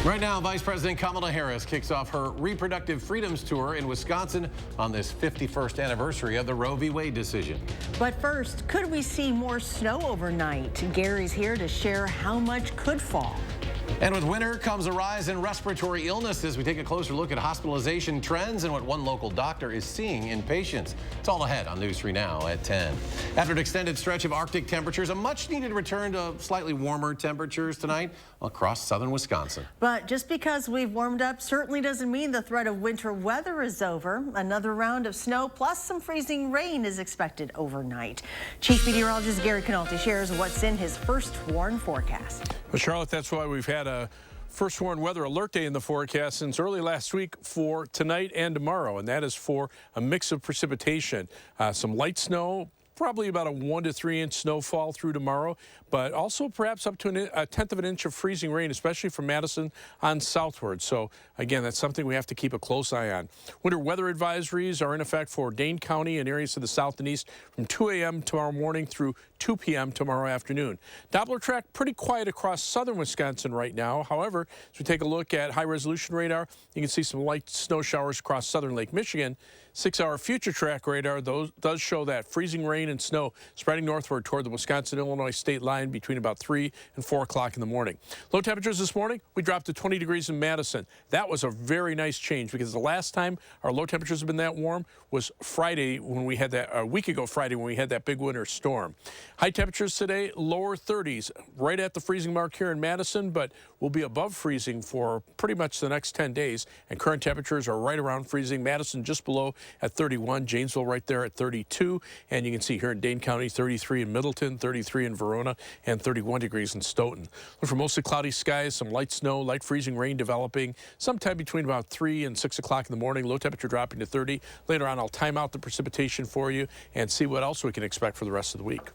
Right now, Vice President Kamala Harris kicks off her Reproductive Freedoms Tour in Wisconsin on this 51st anniversary of the Roe v. Wade decision. But first, could we see more snow overnight? Gary's here to share how much could fall. And with winter comes a rise in respiratory illnesses. We take a closer look at hospitalization trends and what one local doctor is seeing in patients. It's all ahead on News 3 Now at 10. After an extended stretch of Arctic temperatures, a much-needed return to slightly warmer temperatures tonight across southern Wisconsin. But just because we've warmed up certainly doesn't mean the threat of winter weather is over. Another round of snow plus some freezing rain is expected overnight. Chief Meteorologist Gary Canalti shares what's in his first warn forecast. Well, Charlotte, that's why we've had a first warn weather alert day in the forecast since early last week for tonight and tomorrow, and that is for a mix of precipitation. Some light snow, probably about a 1 to 3 inch snowfall through tomorrow, but also perhaps up to a 1/10 of an inch of freezing rain, especially from Madison on southward. So again, that's something we have to keep a close eye on. Winter weather advisories are in effect for Dane County and areas to the south and east from 2 a.m. tomorrow morning through 2 p.m. tomorrow afternoon. Doppler track pretty quiet across southern Wisconsin right now. However, as we take a look at high resolution radar, you can see some light snow showers across southern Lake Michigan. 6-hour future track radar does show that freezing rain and snow spreading northward toward the Wisconsin-Illinois state line between about 3 and 4 o'clock in the morning. Low temperatures this morning, we dropped to 20 degrees in Madison. That was a very nice change because the last time our low temperatures have been that warm was Friday when we had that, a week ago Friday when we had that big winter storm. High temperatures today, lower 30s, right at the freezing mark here in Madison, but we'll be above freezing for pretty much the next 10 days. And current temperatures are right around freezing. Madison just below at 31, Janesville right there at 32, and you can see here in Dane County 33 in Middleton, 33 in Verona, and 31 degrees in Stoughton. Look for mostly cloudy skies, some light snow, light freezing rain developing sometime between about 3 and 6 o'clock in the morning. Low temperature dropping to 30. Later on, I'll time out the precipitation for you and see what else we can expect for the rest of the week.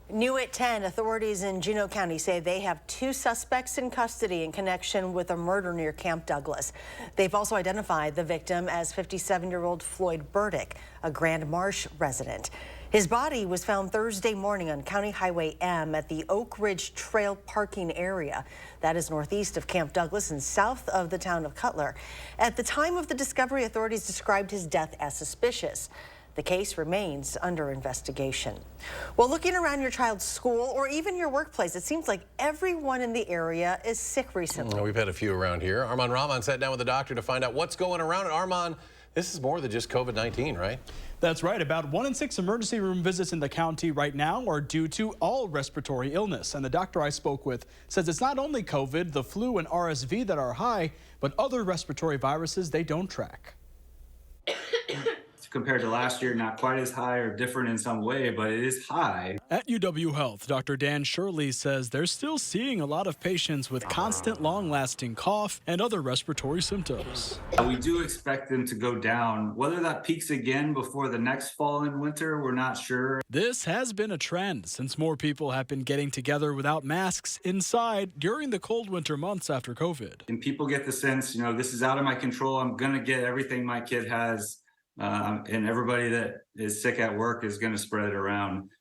New at 10, authorities in Juneau County say they have 2 suspects in custody in connection with a murder near Camp Douglas. They've also identified the victim as 57-year-old Floyd Burdick, a Grand Marsh resident. His body was found Thursday morning on County Highway M at the Oak Ridge Trail parking area. That is northeast of Camp Douglas and south of the town of Cutler. At the time of the discovery, authorities described his death as suspicious. The case remains under investigation. Well, looking around your child's school or even your workplace, it seems like everyone in the area is sick recently. We've had a few around here. Armand Rahman sat down with the doctor to find out what's going around. And Armand, this is more than just COVID-19, right? That's right. About 1 in 6 emergency room visits in the county right now are due to all respiratory illness. And the doctor I spoke with says it's not only COVID, the flu and RSV that are high, but other respiratory viruses they don't track. Compared to last year, not quite as high or different in some way, but it is high. At UW Health, Dr. Dan Shirley says they're still seeing a lot of patients with constant long-lasting cough and other respiratory symptoms. We do expect them to go down. Whether that peaks again before the next fall and winter, we're not sure. This has been a trend since more people have been getting together without masks inside during the cold winter months after COVID. And people get the sense, you know, this is out of my control. I'm going to get everything my kid has. And everybody that is sick at work is going to spread it around.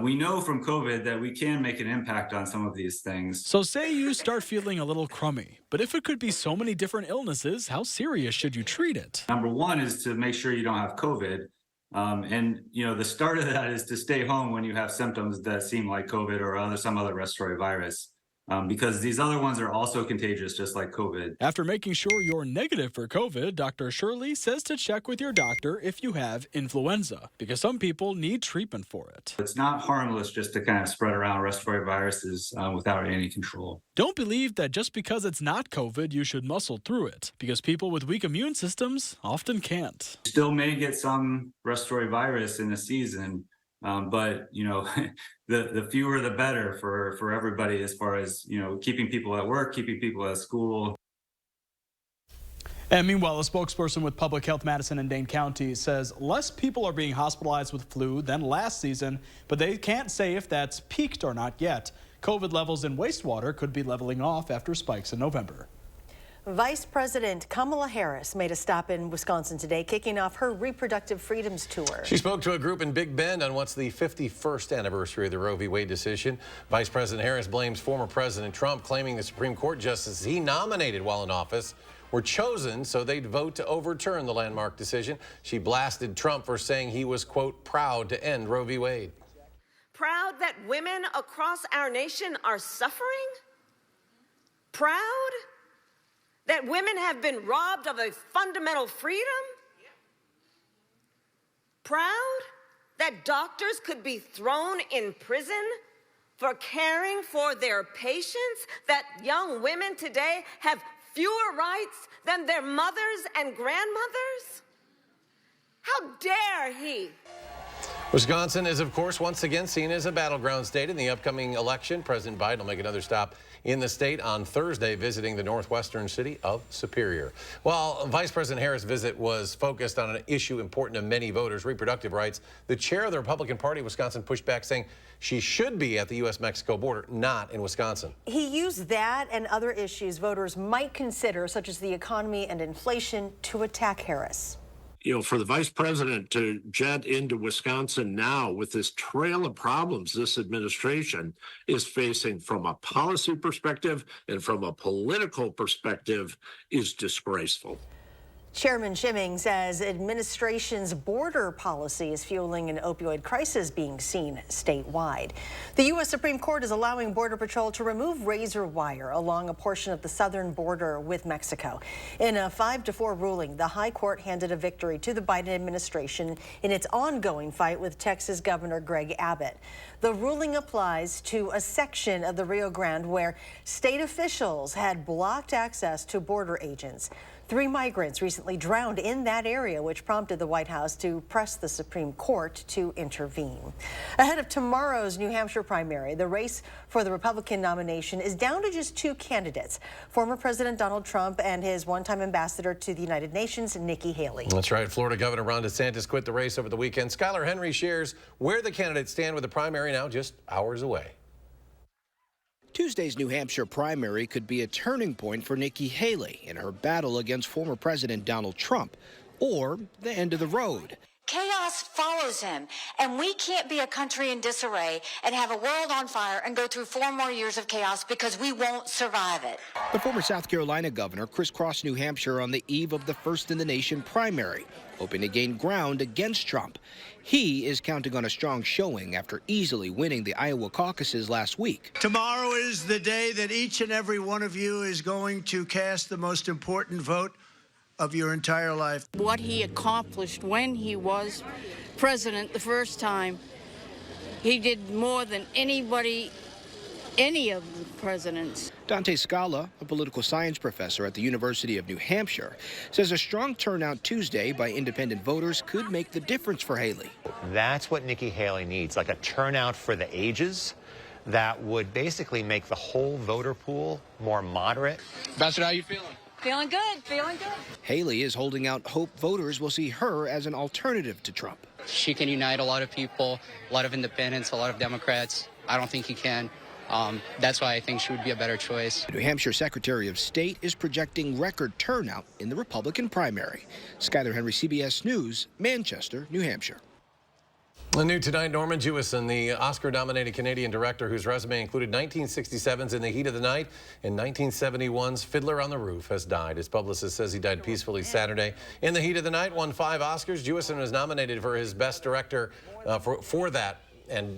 We know from COVID that we can make an impact on some of these things. So say you start feeling a little crummy, but if it could be so many different illnesses, how serious should you treat it? Number one is to make sure you don't have COVID. And, you know, the start of that is to stay home when you have symptoms that seem like COVID or some other respiratory virus. Because these other ones are also contagious, just like COVID. After making sure you're negative for COVID, Dr. Shirley says to check with your doctor if you have influenza, because some people need treatment for it. It's not harmless just to kind of spread around respiratory viruses without any control. Don't believe that just because it's not COVID, you should muscle through it, because people with weak immune systems often can't. You still may get some respiratory virus in the season. But, you know, the fewer the better for everybody as far as, you know, keeping people at work, keeping people at school. And meanwhile, a spokesperson with Public Health Madison and Dane County says less people are being hospitalized with flu than last season, but they can't say if that's peaked or not yet. COVID levels in wastewater could be leveling off after spikes in November. Vice President Kamala Harris made a stop in Wisconsin today, kicking off her Reproductive Freedoms Tour. She spoke to a group in Big Bend on what's the 51st anniversary of the Roe v. Wade decision. Vice President Harris blames former President Trump, claiming the Supreme Court justices he nominated while in office were chosen so they'd vote to overturn the landmark decision. She blasted Trump for saying he was, quote, proud to end Roe v. Wade. Proud that women across our nation are suffering? Proud that women have been robbed of a fundamental freedom? Proud that doctors could be thrown in prison for caring for their patients? That young women today have fewer rights than their mothers and grandmothers? How dare he? Wisconsin is, of course, once again seen as a battleground state in the upcoming election. President Biden will make another stop in the state on Thursday, visiting the northwestern city of Superior. While Vice President Harris' visit was focused on an issue important to many voters, reproductive rights, the chair of the Republican Party of Wisconsin pushed back, saying she should be at the U.S.-Mexico border, not in Wisconsin. He used that and other issues voters might consider, such as the economy and inflation, to attack Harris. You know, for the vice president to jet into Wisconsin now with this trail of problems this administration is facing from a policy perspective and from a political perspective is disgraceful. Chairman Schimming says administration's border policy is fueling an opioid crisis being seen statewide. The U.S. Supreme Court is allowing Border Patrol to remove razor wire along a portion of the southern border with Mexico. In a 5-4 ruling, the High Court handed a victory to the Biden administration in its ongoing fight with Texas Governor Greg Abbott. The ruling applies to a section of the Rio Grande where state officials had blocked access to border agents. 3 migrants recently drowned in that area, which prompted the White House to press the Supreme Court to intervene. Ahead of tomorrow's New Hampshire primary, the race for the Republican nomination is down to just 2 candidates, former President Donald Trump and his one-time ambassador to the United Nations, Nikki Haley. That's right. Florida Governor Ron DeSantis quit the race over the weekend. Skylar Henry shares where the candidates stand with the primary now just hours away. Tuesday's New Hampshire primary could be a turning point for Nikki Haley in her battle against former President Donald Trump, or the end of the road. Chaos follows him, and we can't be a country in disarray and have a world on fire and go through 4 more years of chaos because we won't survive it. The former South Carolina governor crisscrossed New Hampshire on the eve of the first-in-the-nation primary, hoping to gain ground against Trump. He is counting on a strong showing after easily winning the Iowa caucuses last week. Tomorrow is the day that each and every one of you is going to cast the most important vote of your entire life. What he accomplished when he was president the first time, he did more than anybody, any of the presidents. Dante Scala, a political science professor at the University of New Hampshire, says a strong turnout Tuesday by independent voters could make the difference for Haley. That's what Nikki Haley needs, like a turnout for the ages that would basically make the whole voter pool more moderate. Ambassador, how you feeling? Feeling good, feeling good. Haley is holding out hope voters will see her as an alternative to Trump. She can unite a lot of people, a lot of independents, a lot of Democrats. I don't think he can. That's why I think she would be a better choice. The New Hampshire Secretary of State is projecting record turnout in the Republican primary. Skylar Henry, CBS News, Manchester, New Hampshire. New tonight, Norman Jewison, the Oscar-nominated Canadian director whose resume included 1967's In the Heat of the Night and 1971's Fiddler on the Roof, has died. His publicist says he died peacefully Saturday. In the Heat of the Night won 5 Oscars. Jewison was nominated for his Best Director for that,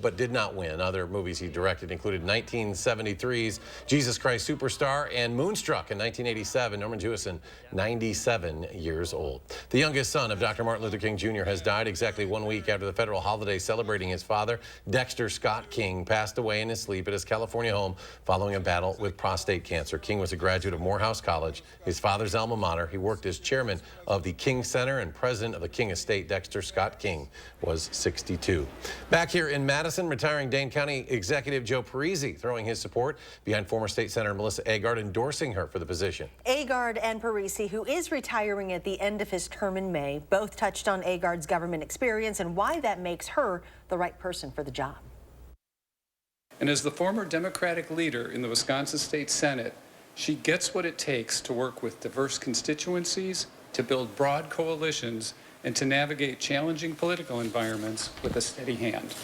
but did not win. Other movies he directed included 1973's Jesus Christ Superstar and Moonstruck in 1987. Norman Jewison, 97 years old. The youngest son of Dr. Martin Luther King Jr. has died exactly 1 week after the federal holiday celebrating his father. Dexter Scott King passed away in his sleep at his California home following a battle with prostate cancer. King was a graduate of Morehouse College, his father's alma mater. He worked as chairman of the King Center and president of the King Estate. Dexter Scott King was 62. Back here in Madison, retiring Dane County Executive Joe Parisi throwing his support behind former State Senator Melissa Agard, endorsing her for the position. Agard and Parisi, who is retiring at the end of his term in May, both touched on Agard's government experience and why that makes her the right person for the job. And as the former Democratic leader in the Wisconsin State Senate, She gets what it takes to work with diverse constituencies, to build broad coalitions, and to navigate challenging political environments with a steady hand.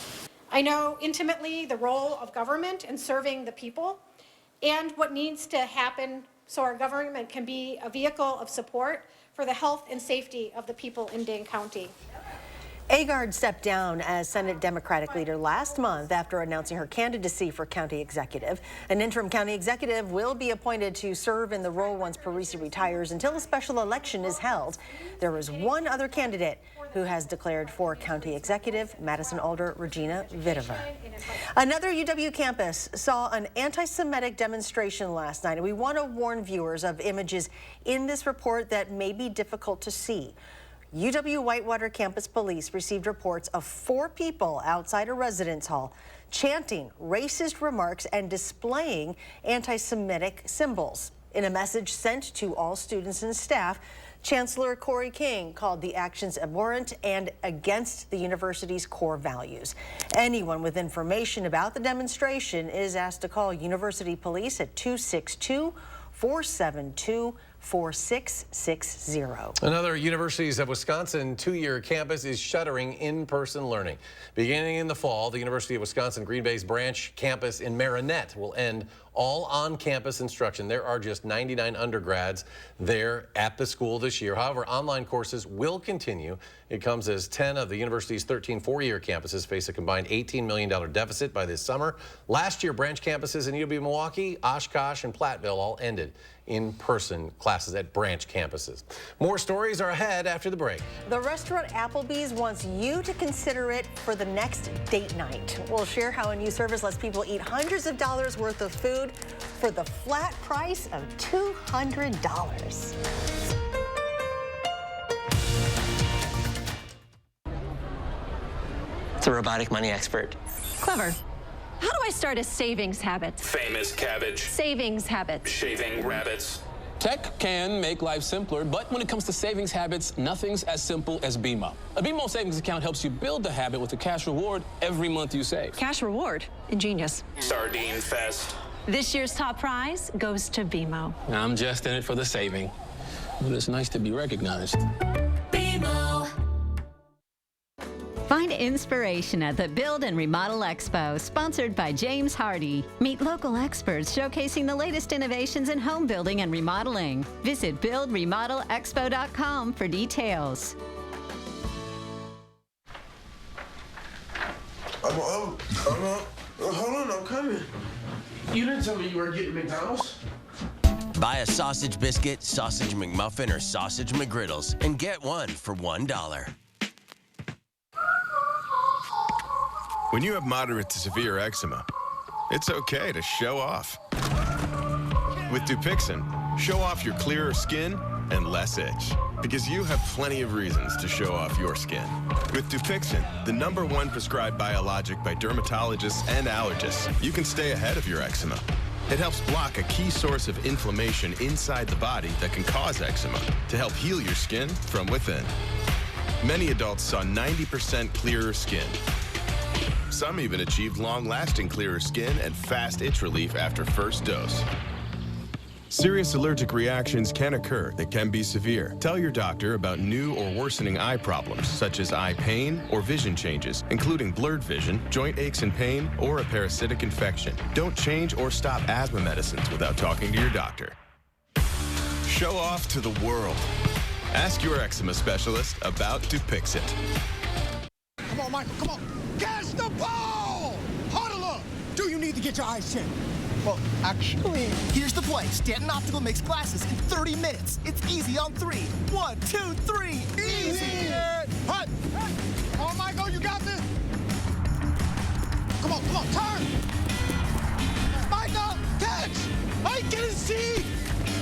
I know intimately the role of government in serving the people and what needs to happen so our government can be a vehicle of support for the health and safety of the people in Dane County. Agard stepped down as Senate Democratic leader last month after announcing her candidacy for county executive. An interim county executive will be appointed to serve in the role once Parisi retires until a special election is held. There is one other candidate who has declared for county executive, Madison Alder Regina Vitiver. Another UW campus saw an anti-Semitic demonstration last night, and we want to warn viewers of images in this report that may be difficult to see. UW Whitewater campus police received reports of 4 people outside a residence hall chanting racist remarks and displaying anti-Semitic symbols. In a message sent to all students and staff, Chancellor Corey King called the actions abhorrent and against the university's core values. Anyone with information about the demonstration is asked to call University Police at 262-472-4660. Another Universities of Wisconsin 2-year campus is shuttering in-person learning. Beginning in the fall, the University of Wisconsin Green Bay's branch campus in Marinette will end all on-campus instruction. There are just 99 undergrads there at the school this year. However, online courses will continue. It comes as 10 of the university's 13 4-year campuses face a combined $18 million deficit by this summer. Last year, branch campuses in UW Milwaukee, Oshkosh, and Platteville all ended in-person classes at branch campuses. More stories are ahead after the break. The restaurant Applebee's wants you to consider it for the next date night. We'll share how a new service lets people eat hundreds of dollars worth of food for the flat price of $200. It's a robotic money expert. Clever. How do I start a savings habit? Famous cabbage. Savings habit. Shaving rabbits. Tech can make life simpler, but when it comes to savings habits, nothing's as simple as BMO. A BMO savings account helps you build the habit with a cash reward every month you save. Cash reward? Ingenious. Sardine fest. This year's top prize goes to BMO. I'm just in it for the saving, but it's nice to be recognized. BMO. Find inspiration at the Build and Remodel Expo, sponsored by James Hardy. Meet local experts showcasing the latest innovations in home building and remodeling. Visit buildremodelexpo.com for details. Hold on, I'm coming. You didn't tell me you were getting McDonald's. Buy a sausage biscuit, sausage McMuffin, or sausage McGriddles and get one for $1. When you have moderate to severe eczema, it's okay to show off. With Dupixent, show off your clearer skin and less itch, because you have plenty of reasons to show off your skin. With Dupixent, the #1 prescribed biologic by dermatologists and allergists, you can stay ahead of your eczema. It helps block a key source of inflammation inside the body that can cause eczema to help heal your skin from within. Many adults saw 90% clearer skin. Some even achieved long-lasting clearer skin and fast itch relief after first dose. Serious allergic reactions can occur that can be severe. Tell your doctor about new or worsening eye problems, such as eye pain or vision changes, including blurred vision, joint aches and pain, or a parasitic infection. Don't change or stop asthma medicines without talking to your doctor. Show off to the world. Ask your eczema specialist about Dupixent. Come on, Michael, come on. Catch the ball! Huddle up! Do you need to get your eyes checked? Well, actually... Here's the play. Stanton Optical makes glasses in 30 minutes. It's easy on 3. 1, 2, 3. Easy! Hut! Come on, Michael, you got this! Come on, turn! Michael, catch! I can see!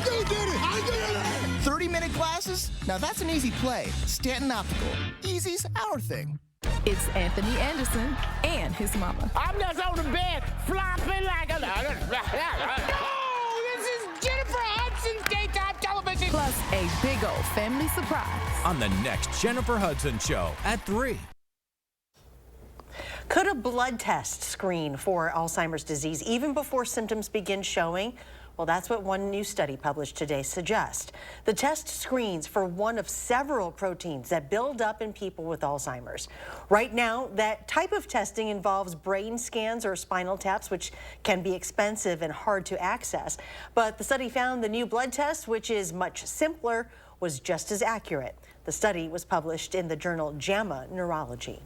You did it! I did it! 30-minute glasses? Now that's an easy play. Stanton Optical. Easy's our thing. It's Anthony Anderson and his mama. I'm just on the bed, flopping like a... No, this is Jennifer Hudson's daytime television. Plus a big old family surprise. On the next Jennifer Hudson Show at 3. Could a blood test screen for Alzheimer's disease even before symptoms begin showing? Well, that's what one new study published today suggests. The test screens for one of several proteins that build up in people with Alzheimer's. Right now, that type of testing involves brain scans or spinal taps, which can be expensive and hard to access. But the study found the new blood test, which is much simpler, was just as accurate. The study was published in the journal JAMA Neurology.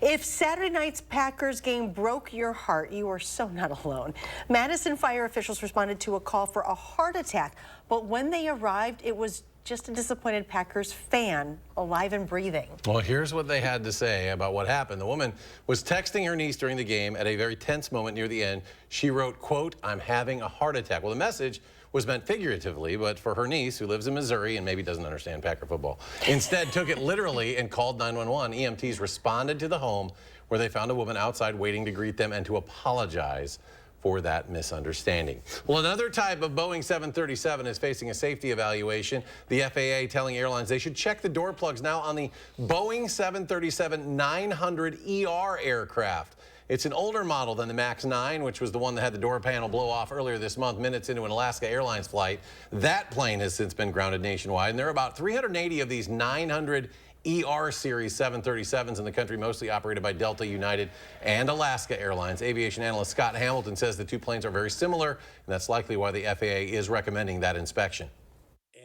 If Saturday night's Packers game broke your heart, you are so not alone. Madison fire officials responded to a call for a heart attack, but when they arrived, it was just a disappointed Packers fan, alive and breathing. Well, here's what they had to say about what happened. The woman was texting her niece during the game at a very tense moment near the end. She wrote, quote, "I'm having a heart attack." Well, the message was meant figuratively, but for her niece, who lives in Missouri and maybe doesn't understand Packer football, instead took it literally and called 911. EMTs responded to the home where they found a woman outside waiting to greet them and to apologize for that misunderstanding. Well, another type of Boeing 737 is facing a safety evaluation. The FAA telling airlines they should check the door plugs now on the Boeing 737-900ER aircraft. It's an older model than the MAX 9, which was the one that had the door panel blow off earlier this month, minutes into an Alaska Airlines flight. That plane has since been grounded nationwide, and there are about 380 of these 900 ER series 737s in the country, mostly operated by Delta, United, and Alaska Airlines. Aviation analyst Scott Hamilton says the two planes are very similar, and that's likely why the FAA is recommending that inspection.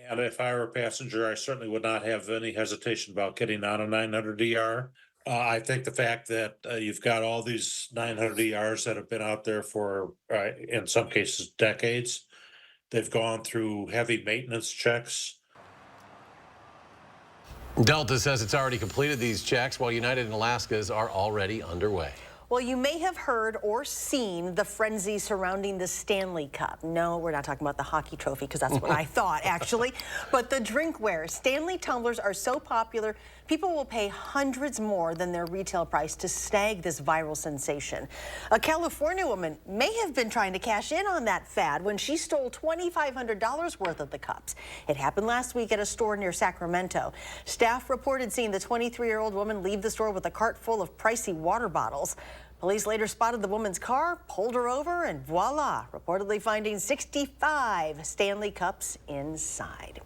And if I were a passenger, I certainly would not have any hesitation about getting on a 900 ER. I think the fact that you've got all these 900 ERs that have been out there for, in some cases, decades, they've gone through heavy maintenance checks. Delta says it's already completed these checks, while United and Alaska's are already underway. Well, you may have heard or seen the frenzy surrounding the Stanley Cup. No, we're not talking about the hockey trophy, because that's what I thought, actually. But the drinkware. Stanley tumblers are so popular, people will pay hundreds more than their retail price to snag this viral sensation. A California woman may have been trying to cash in on that fad when she stole $2,500 worth of the cups. It happened last week at a store near Sacramento. Staff reported seeing the 23-year-old woman leave the store with a cart full of pricey water bottles. Police later spotted the woman's car, pulled her over, and voila, reportedly finding 65 Stanley Cups inside.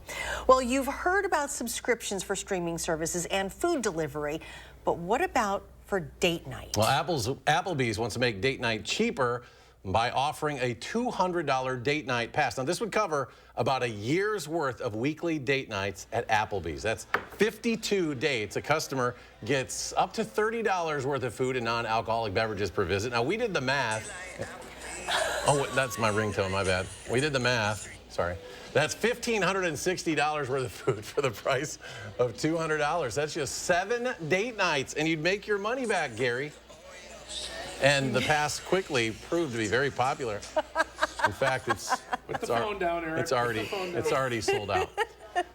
Well, you've heard about subscriptions for streaming services and food delivery, but what about for date night? Well, Applebee's wants to make date night cheaper by offering a $200 date night pass. Now, this would cover about a year's worth of weekly date nights at Applebee's. That's 52 dates. A customer gets up to $30 worth of food and non-alcoholic beverages per visit. Now, we did the math. Oh, that's my ringtone, my bad. We did the math. Sorry. That's $1,560 worth of food for the price of $200. That's just 7 date nights, and you'd make your money back, Gary. And the pass quickly proved to be very popular. In fact, it's already sold out.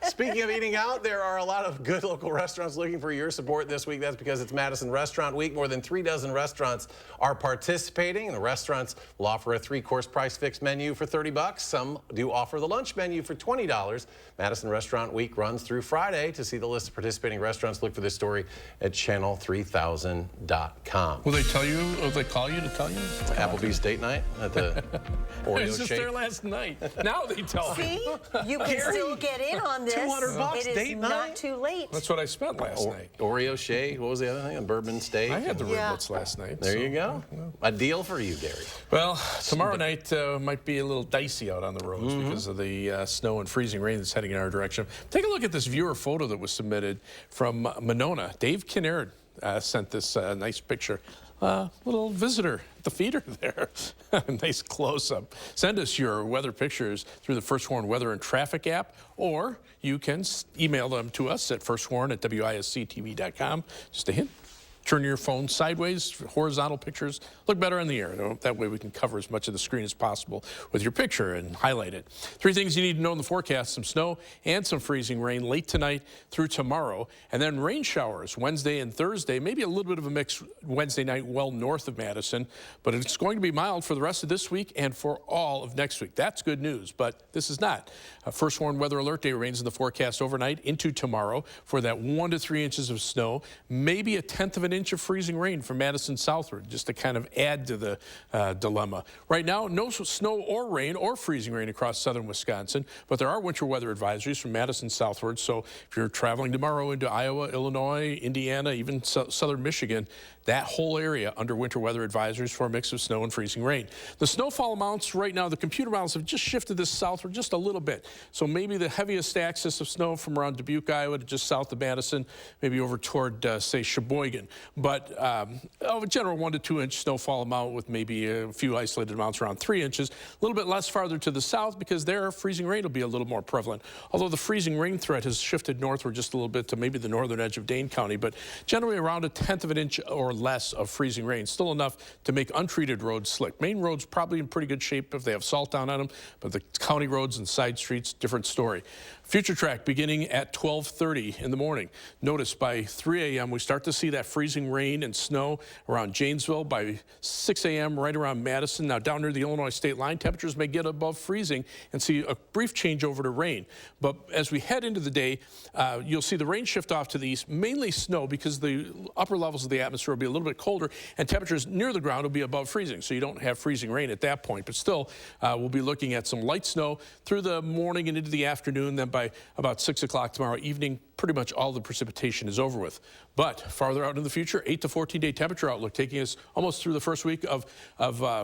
Speaking of eating out, there are a lot of good local restaurants looking for your support this week. That's because it's Madison Restaurant Week. More than 36 restaurants are participating. The restaurants will offer a 3-course price fixed menu for $30. Some do offer the lunch menu for $20. Madison Restaurant Week runs through Friday. To see the list of participating restaurants, look for this story at channel3000.com. Will they tell you, or they call you to tell you? Applebee's date night at the Oreo I was just shake. there last night. Now they tell me. See, you can still get in on this. $200 it is date not night? too late. That's what I spent last night. Oreo shake. What was the other thing? A bourbon steak. I had the riblets last night. There you go. A deal for you, Gary. Well, tomorrow night might be a little dicey out on the roads because of the snow and freezing rain that's heading in our direction. Take a look at this viewer photo that was submitted from Monona. Dave Kinnaird sent this nice picture. Little visitor at the feeder there. Nice close-up. Send us your weather pictures through the First Warn Weather and Traffic app, or you can email them to us at firstwarn@WISC-TV.com. Just a hint. Turn your phone sideways, horizontal pictures look better in the air. That way we can cover as much of the screen as possible with your picture and highlight it. 3 things you need to know in the forecast: some snow and some freezing rain late tonight through tomorrow, and then rain showers Wednesday and Thursday. Maybe a little bit of a mix Wednesday night well north of Madison, but it's going to be mild for the rest of this week and for all of next week. That's good news, but this is not. First Warn Weather Alert Day rains in the forecast overnight into tomorrow for that 1 to 3 inches of snow, maybe a 1/10 of an an inch of freezing rain from Madison southward, just to kind of add to the dilemma. Right now, no snow or rain or freezing rain across southern Wisconsin, but there are winter weather advisories from Madison southward. So if you're traveling tomorrow into Iowa, Illinois, Indiana, even southern Michigan, that whole area under winter weather advisories for a mix of snow and freezing rain. The snowfall amounts right now, the computer models have just shifted this southward just a little bit. So maybe the heaviest axis of snow from around Dubuque, Iowa to just south of Madison, maybe over toward, say, Sheboygan. But of a general 1 to 2 inch snowfall amount with maybe a few isolated amounts around 3 inches. A little bit less farther to the south because there freezing rain will be a little more prevalent. Although the freezing rain threat has shifted northward just a little bit to maybe the northern edge of Dane County. But generally around 1/10 of an inch or less of freezing rain. Still enough to make untreated roads slick. Main roads probably in pretty good shape if they have salt down on them, but the county roads and side streets, different story. Future track beginning at 12:30 in the morning. Notice by 3 a.m. we start to see that freezing rain and snow around Janesville. By 6 a.m. right around Madison. Now down near the Illinois state line, temperatures may get above freezing and see a brief change over to rain. But as we head into the day, you'll see the rain shift off to the east, mainly snow because the upper levels of the atmosphere will be a little bit colder and temperatures near the ground will be above freezing. So you don't have freezing rain at that point, but still we'll be looking at some light snow through the morning and into the afternoon. Then by about 6 o'clock tomorrow evening, pretty much all the precipitation is over with. But farther out in the future, 8 to 14-day temperature outlook taking us almost through the first week of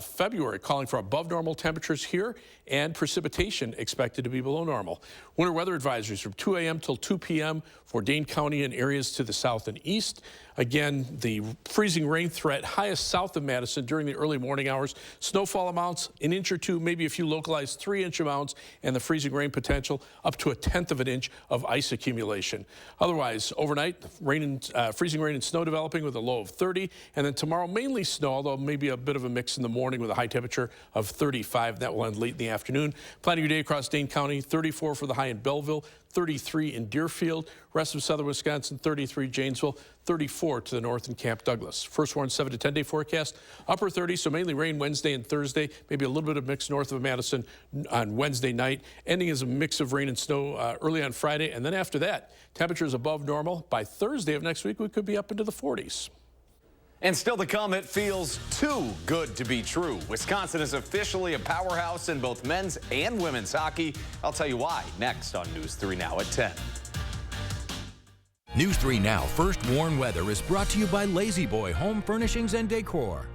February, calling for above normal temperatures here and precipitation expected to be below normal. Winter weather advisories from 2 a.m. till 2 p.m. for Dane County and areas to the south and east. Again, the freezing rain threat highest south of Madison during the early morning hours. Snowfall amounts, 1 inch or 2, maybe a few localized 3-inch amounts, and the freezing rain potential up to 1/10 of an inch of ice accumulation. Otherwise, overnight, rain and freezing rain and snow developing with a low of 30, and then tomorrow mainly snow, although maybe a bit of a mix in the morning with a high temperature of 35. That will end late in the afternoon. Planning your day across Dane County, 34 for the high in Belleville, 33 in Deerfield, rest of southern Wisconsin, 33 Janesville, 34 to the north in Camp Douglas. First warn 7 to 10 day forecast, upper 30, so mainly rain Wednesday and Thursday, maybe a little bit of mix north of Madison on Wednesday night. Ending as a mix of rain and snow early on Friday, and then after that, temperatures above normal. By Thursday of next week, we could be up into the 40s. And still to come, it feels too good to be true. Wisconsin is officially a powerhouse in both men's and women's hockey. I'll tell you why next on News 3 Now at 10. News 3 Now First Warn Weather is brought to you by Lazy Boy Home Furnishings and Decor.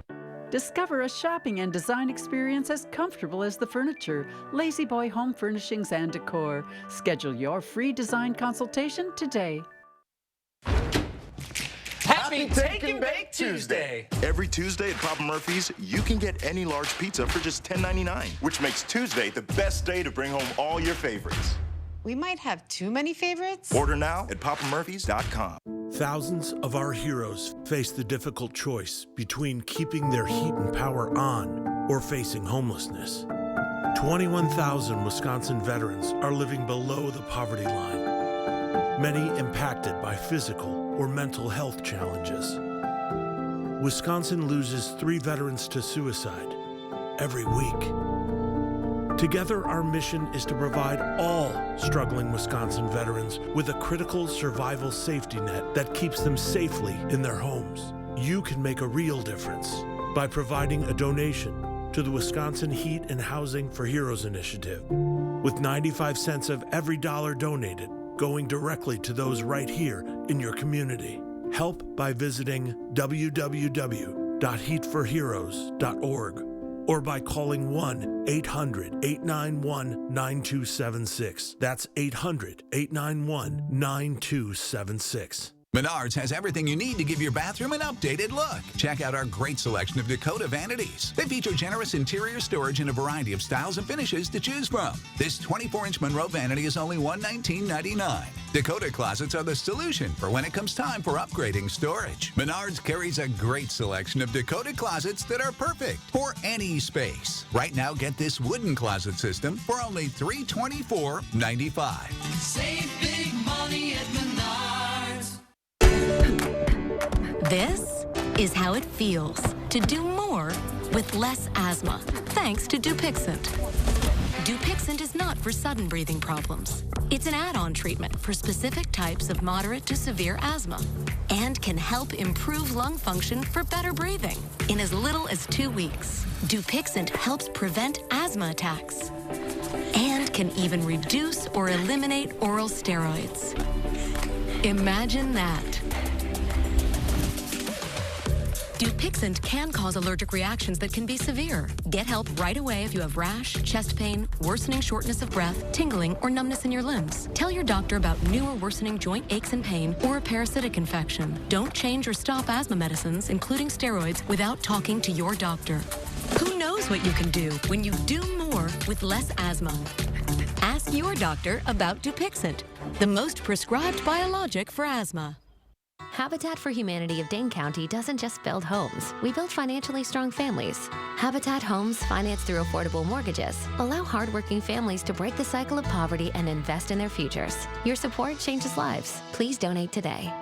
Discover a shopping and design experience as comfortable as the furniture. Lazy Boy Home Furnishings and Decor. Schedule your free design consultation today. Happy Take and Bake Tuesday! Every Tuesday at Papa Murphy's, you can get any large pizza for just $10.99, which makes Tuesday the best day to bring home all your favorites. We might have too many favorites. Order now at papamurphys.com. Thousands of our heroes face the difficult choice between keeping their heat and power on or facing homelessness. 21,000 Wisconsin veterans are living below the poverty line, many impacted by physical or mental health challenges. Wisconsin loses 3 veterans to suicide every week. Together, our mission is to provide all struggling Wisconsin veterans with a critical survival safety net that keeps them safely in their homes. You can make a real difference by providing a donation to the Wisconsin Heat and Housing for Heroes initiative, with 95 cents of every dollar donated going directly to those right here in your community. Help by visiting www.heatforheroes.org or by calling 1-800-891-9276. That's 800-891-9276. Menards has everything you need to give your bathroom an updated look. Check out our great selection of Dakota vanities. They feature generous interior storage in a variety of styles and finishes to choose from. This 24-inch Monroe vanity is only $119.99. Dakota closets are the solution for when it comes time for upgrading storage. Menards carries a great selection of Dakota closets that are perfect for any space. Right now, get this wooden closet system for only $324.95. Save big money at Menards. This is how it feels to do more with less asthma, thanks to Dupixent. Dupixent is not for sudden breathing problems. It's an add-on treatment for specific types of moderate to severe asthma and can help improve lung function for better breathing in as little as 2 weeks. Dupixent helps prevent asthma attacks and can even reduce or eliminate oral steroids. Imagine that. Dupixent can cause allergic reactions that can be severe. Get help right away if you have rash, chest pain, worsening shortness of breath, tingling, or numbness in your limbs. Tell your doctor about new or worsening joint aches and pain or a parasitic infection. Don't change or stop asthma medicines, including steroids, without talking to your doctor. Who knows what you can do when you do more with less asthma? Ask your doctor about Dupixent, the most prescribed biologic for asthma. Habitat for Humanity of Dane County doesn't just build homes. We build financially strong families. Habitat Homes, financed through affordable mortgages, allow hardworking families to break the cycle of poverty and invest in their futures. Your support changes lives. Please donate today.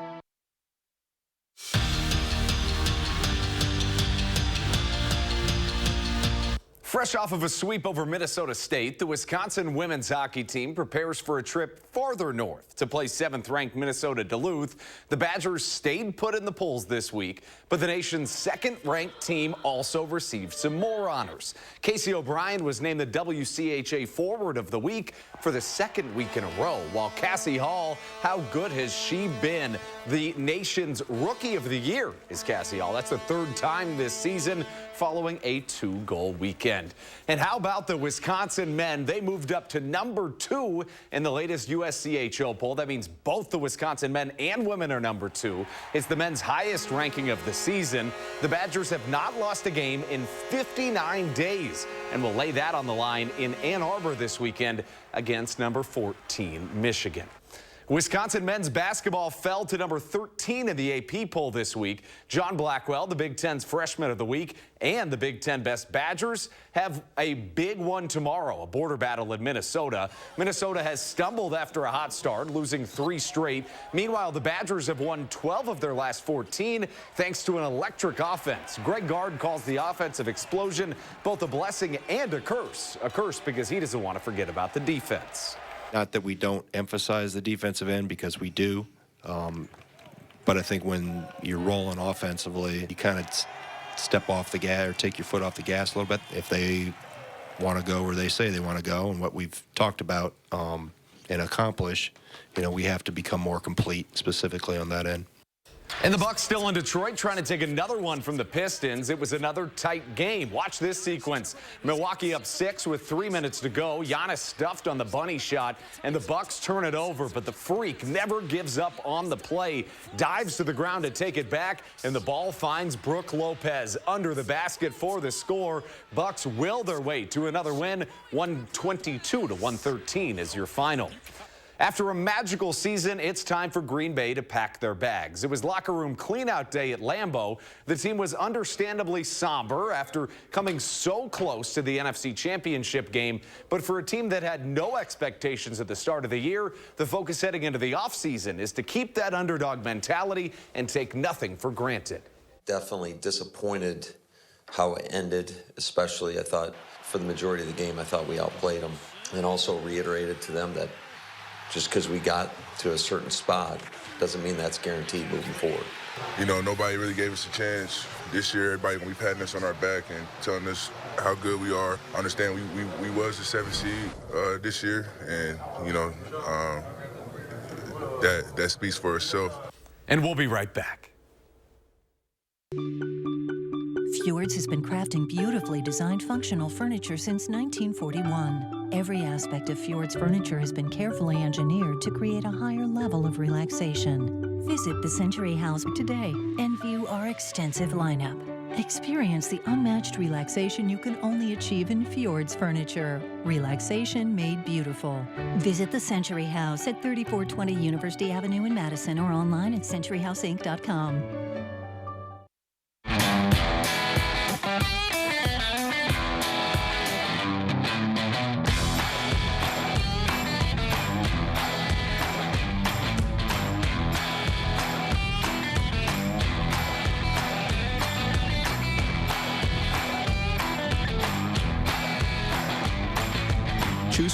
Fresh off of a sweep over Minnesota State, the Wisconsin women's hockey team prepares for a trip farther north to play 7th-ranked Minnesota Duluth. The Badgers stayed put in the polls this week, but the nation's 2nd-ranked team also received some more honors. Casey O'Brien was named the WCHA Forward of the Week for the 2nd week in a row, while Cassie Hall, how good has she been? The nation's Rookie of the Year is Cassie Hall. That's the 3rd time this season, following a 2-goal weekend. And how about the Wisconsin men? They moved up to number 2 in the latest USCHO poll. That means both the Wisconsin men and women are number 2. It's the men's highest ranking of the season. The Badgers have not lost a game in 59 days and will lay that on the line in Ann Arbor this weekend against number 14, Michigan. Wisconsin men's basketball fell to number 13 in the AP poll this week. John Blackwell, the Big Ten's Freshman of the Week, and the Big Ten Best Badgers have a big one tomorrow, a border battle in Minnesota. Minnesota has stumbled after a hot start, losing 3 straight. Meanwhile, the Badgers have won 12 of their last 14 thanks to an electric offense. Greg Gard calls the offensive explosion both a blessing and a curse. A curse because he doesn't want to forget about the defense. Not that we don't emphasize the defensive end, because we do. But I think when you're rolling offensively, you kind of step off the gas or take your foot off the gas a little bit. If they want to go where they say they want to go, and what we've talked about and accomplish, you know, we have to become more complete specifically on that end. And the Bucks still in Detroit, trying to take another one from the Pistons. It was another tight game. Watch this sequence. Milwaukee up 6 with 3 minutes to go. Giannis stuffed on the bunny shot, and the Bucks turn it over. But the Freak never gives up on the play. Dives to the ground to take it back, and the ball finds Brooke Lopez under the basket for the score. Bucks will their way to another win. 122-113 is your final. After a magical season, it's time for Green Bay to pack their bags. It was locker room cleanout day at Lambeau. The team was understandably somber after coming so close to the NFC Championship game. But for a team that had no expectations at the start of the year, the focus heading into the offseason is to keep that underdog mentality and take nothing for granted. Definitely disappointed how it ended, especially I thought for the majority of the game, I thought we outplayed them. And also reiterated to them that just because we got to a certain spot doesn't mean that's guaranteed moving forward. You know, nobody really gave us a chance this year. Everybody, we patting us on our back and telling us how good we are. I understand we was the 7th seed this year, and, you know, that speaks for itself. And we'll be right back. Fjords has been crafting beautifully designed functional furniture since 1941. Every aspect of Fjord's furniture has been carefully engineered to create a higher level of relaxation. Visit the Century House today and view our extensive lineup. Experience the unmatched relaxation you can only achieve in Fjord's furniture. Relaxation made beautiful. Visit the Century House at 3420 University Avenue in Madison or online at centuryhouseinc.com.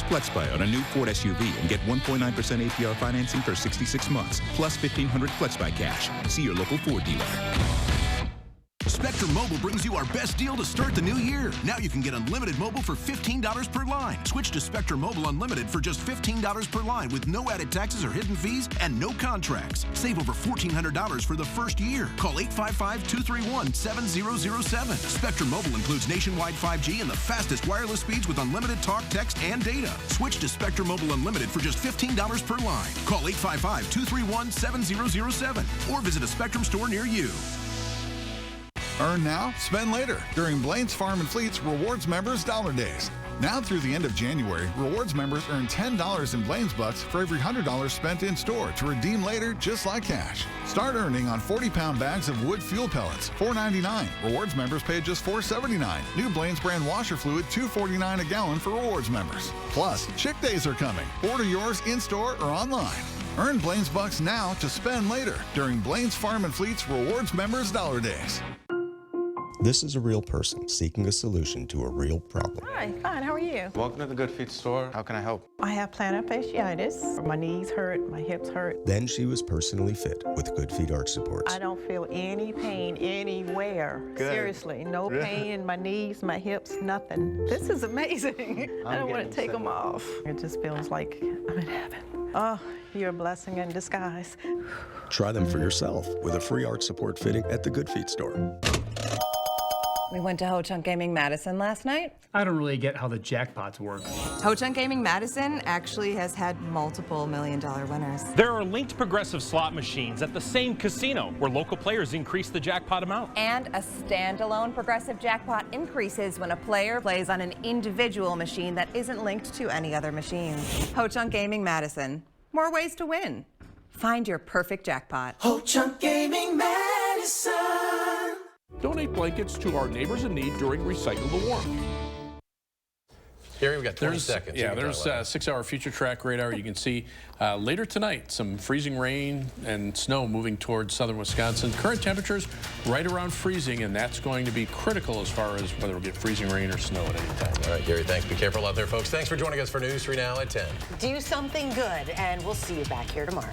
FlexBuy on a new Ford SUV and get 1.9% APR financing for 66 months, plus $1,500 FlexBuy cash. See your local Ford dealer. Spectrum Mobile brings you our best deal to start the new year. Now you can get unlimited mobile for $15 per line. Switch to Spectrum Mobile Unlimited for just $15 per line with no added taxes or hidden fees and no contracts. Save over $1,400 for the first year. Call 855-231-7007. Spectrum Mobile includes nationwide 5G and the fastest wireless speeds with unlimited talk, text, and data. Switch to Spectrum Mobile Unlimited for just $15 per line. Call 855-231-7007 or visit a Spectrum store near you. Earn now, spend later during Blaine's Farm and Fleet's Rewards Members Dollar Days. Now through the end of January, Rewards members earn $10 in Blaine's Bucks for every $100 spent in store to redeem later just like cash. Start earning on 40-pound bags of wood fuel pellets, $4.99. Rewards members pay just $4.79. New Blaine's brand washer fluid, $2.49 a gallon for Rewards members. Plus, Chick Days are coming. Order yours in-store or online. Earn Blaine's Bucks now to spend later during Blaine's Farm and Fleet's Rewards Members Dollar Days. This is a real person seeking a solution to a real problem. Hi, fine, how are you? Welcome to the Good Feet store. How can I help? I have plantar fasciitis. My knees hurt, my hips hurt. Then she was personally fit with Good Feet arch supports. I don't feel any pain anywhere. Good. Seriously, no pain in my knees, my hips, nothing. This is amazing. I don't want to take them off. It just feels like I'm in heaven. Oh, you're a blessing in disguise. Try them for yourself with a free arch support fitting at the Good Feet store. We went to Ho Chunk Gaming Madison last night. I don't really get how the jackpots work. Ho Chunk Gaming Madison actually has had multiple million-dollar winners. There are linked progressive slot machines at the same casino where local players increase the jackpot amount. And a standalone progressive jackpot increases when a player plays on an individual machine that isn't linked to any other machines. Ho Chunk Gaming Madison. More ways to win. Find your perfect jackpot. Ho Chunk Gaming Madison. Donate blankets to our neighbors in need during Recycle the Warm. Gary, we've got 20 seconds. Yeah, there's a 6-hour future track radar. You can see later tonight some freezing rain and snow moving towards southern Wisconsin. Current temperatures right around freezing, and that's going to be critical as far as whether we'll get freezing rain or snow at any time. All right, Gary, thanks. Be careful out there, folks. Thanks for joining us for News 3 Now at 10. Do something good, and we'll see you back here tomorrow.